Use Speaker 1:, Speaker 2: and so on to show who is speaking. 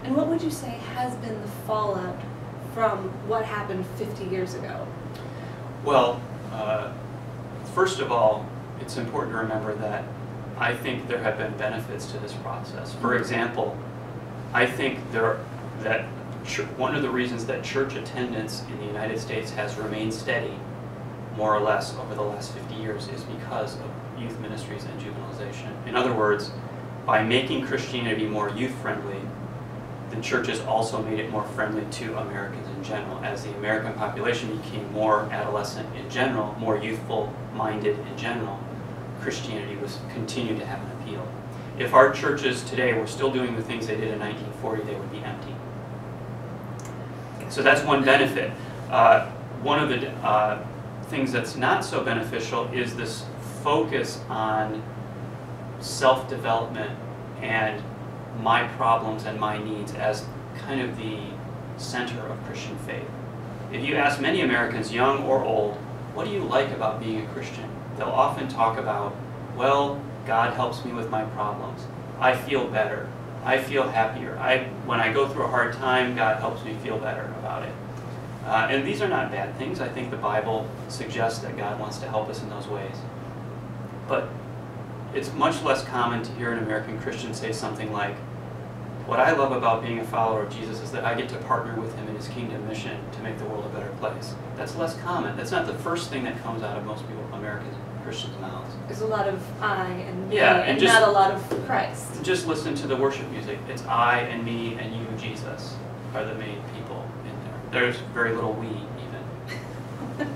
Speaker 1: And what would you say has been the fallout from what happened 50 years ago?
Speaker 2: Well, first of all, it's important to remember that I think there have been benefits to this process. For example, I think that one of the reasons that church attendance in the United States has remained steady, more or less, over the last 50 years is because of youth ministries and juvenilization. In other words, by making Christianity more youth-friendly, the church has also made it more friendly to Americans in general. As the American population became more adolescent in general, more youthful-minded in general, Christianity continued to have an appeal. If our churches today were still doing the things they did in 1940, they would be empty. So that's one benefit. One of the things that's not so beneficial is this focus on self-development and my problems and my needs as kind of the center of Christian faith. If you ask many Americans, young or old, what do you like about being a Christian? They'll often talk about, well, God helps me with my problems. I feel better. I feel happier. When I go through a hard time, God helps me feel better about it. And these are not bad things. I think the Bible suggests that God wants to help us in those ways. But it's much less common to hear an American Christian say something like, what I love about being a follower of Jesus is that I get to partner with him in his kingdom mission to make the world a better place. That's less common. That's not the first thing that comes out of most people, American Christians' mouths.
Speaker 1: There's a lot of I and me,
Speaker 2: and just,
Speaker 1: not a lot of Christ.
Speaker 2: Just listen to the worship music. It's I and me and you, Jesus, are the main people in there. There's very little we, even.